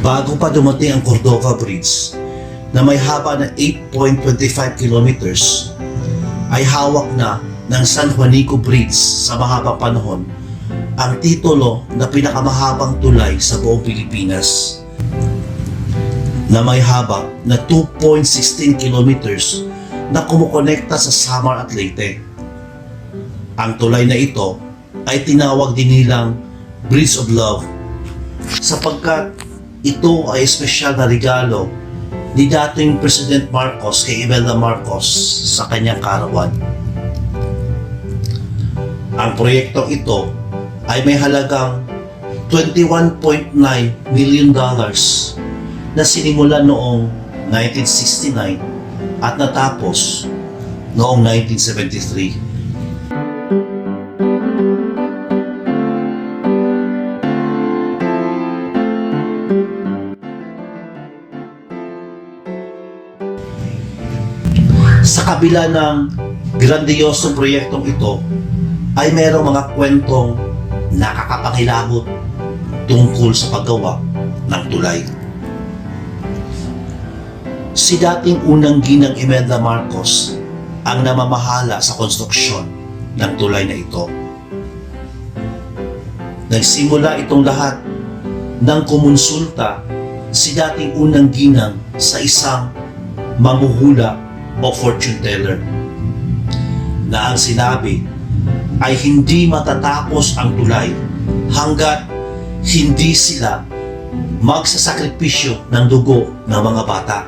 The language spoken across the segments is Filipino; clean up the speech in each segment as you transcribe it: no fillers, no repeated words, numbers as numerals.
Bago pa dumating ang Cordova Bridge na may haba na 8.25 kilometers, ay hawak na ng San Juanico Bridge sa mahabang panahon ang titulo na pinakamahabang tulay sa buong Pilipinas na may haba na 2.16 kilometers na kumukonekta sa Samar at Leyte. Ang tulay na ito ay tinawag din nilang Bridge of Love sapagkat ito ay espesyal na regalo ni dating President Marcos kay Imelda Marcos sa kanyang karawan. Ang proyektong ito ay may halagang $21.9 million na sinimulan noong 1969 at natapos noong 1973. Sa kabila ng grandiyosong proyektong ito, ay mayroong mga kwentong nakakapangilabot tungkol sa paggawa ng tulay. Si dating unang ginang Imelda Marcos ang namamahala sa konstruksyon ng tulay na ito. Nagsimula itong lahat ng kumonsulta si dating unang ginang sa isang mamhuhula o fortune teller na ang sinabi ay hindi matatapos ang tulay hanggat hindi sila magsasakripisyo ng dugo ng mga bata.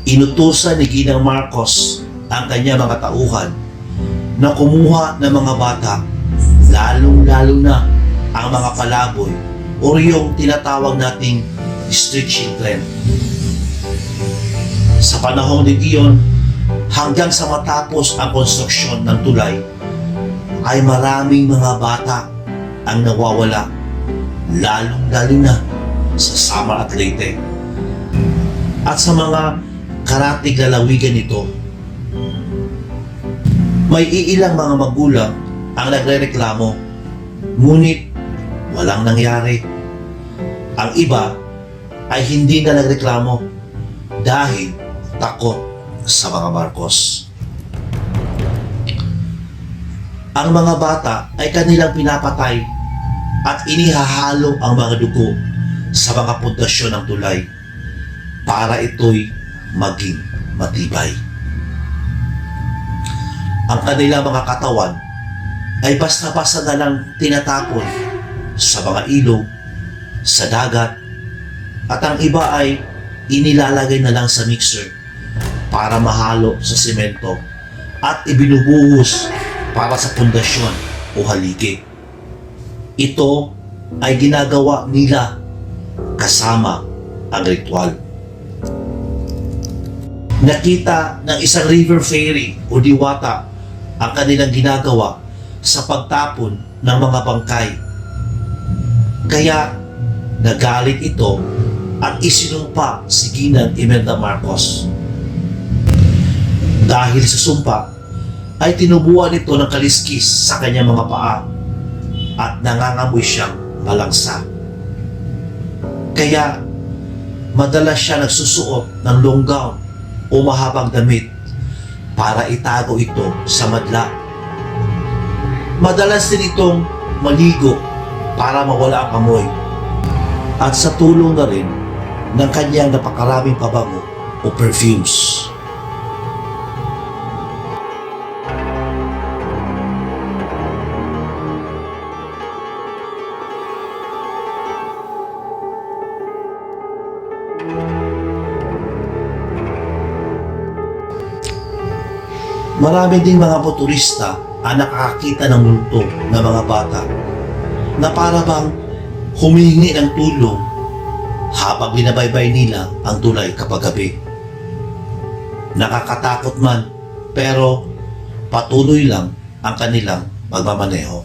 Inutusan ni Ginang Marcos ang kanyang mga tauhan na kumuha ng mga bata, lalong-lalo na ang mga palaboy o yung tinatawag nating street children. Sa panahon din iyon, hanggang sa matapos ang konstruksyon ng tulay, ay maraming mga bata ang nawawala, lalong-lalo na sa Samar at Leyte. At sa mga karatig lalawigan nito, may iilang mga magulang ang nagrereklamo, ngunit walang nangyari. Ang iba ay hindi na nagreklamo dahil takot sa mga Marcos. Ang mga bata ay kanilang pinapatay at inihahalo ang mga dugo sa mga pundasyon ng tulay para ito'y maging matibay. Ang kanilang mga katawan ay basta-basta na lang tinatapon sa mga ilog, sa dagat, at ang iba ay inilalagay na lang sa mixer para mahalo sa semento at ibinubuhos para sa pundasyon o haligi. Ito ay ginagawa nila kasama ang ritual. Nakita ng isang river fairy o diwata ang kanilang ginagawa sa pagtapon ng mga bangkay. Kaya nagalit ito at isinumpa si Ginang Imelda Marcos. Dahil sa sumpa, ay tinubuan ito ng kaliskis sa kanyang mga paa at nangangamoy siyang malangsa. Kaya madalas siya nagsusuot ng long gown o mahabang damit para itago ito sa madla. Madalas din itong maligo para mawala ang amoy at sa tulong na rin ng kanyang napakaraming pabango o perfumes. Marami ding mga motorista ang nakakakita ng multo ng mga bata na para bang humihingi ng tulong habang binabaybay nila ang tulay kapag gabi. Nakakatakot man, pero patuloy lang ang kanilang pagmamaneho.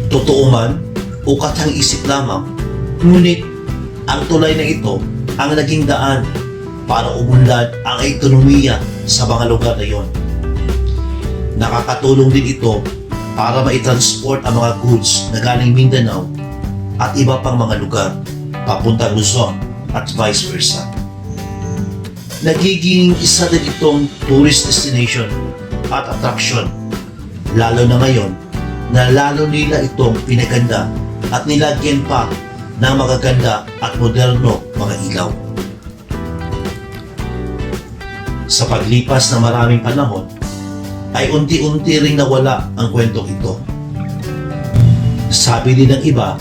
Totoo man o katang isip lamang, ngunit ang tulay na ito ang naging daan para umunlad ang ekonomiya sa mga lugar na iyon. Nakakatulong din ito para maitransport ang mga goods na galing Mindanao at iba pang mga lugar papuntang Luzon at vice versa. Nagiging isa din itong tourist destination at attraction, lalo na ngayon na lalo nila itong pinaganda at nilagyan pa ng magaganda at moderno mga ilaw. Sa paglipas ng maraming panahon, ay unti-unti ring nawala ang kwentong ito. Sabi din ng iba,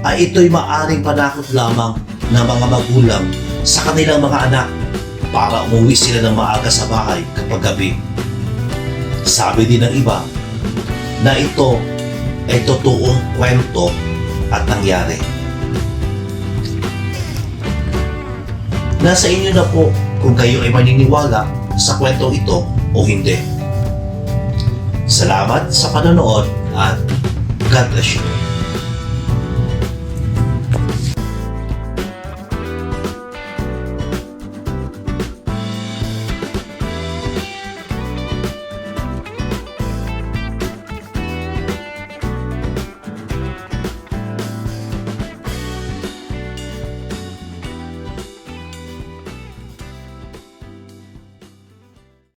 ay ito'y maaring panakot lamang ng mga magulang sa kanilang mga anak para umuwi sila ng maaga sa bahay kapag gabi. Sabi din ng iba na ito ay totoong kwento at nangyari. Nasa inyo na po kung kayo ay maniniwala sa kwentong ito o hindi. Salamat sa panonood at God bless you.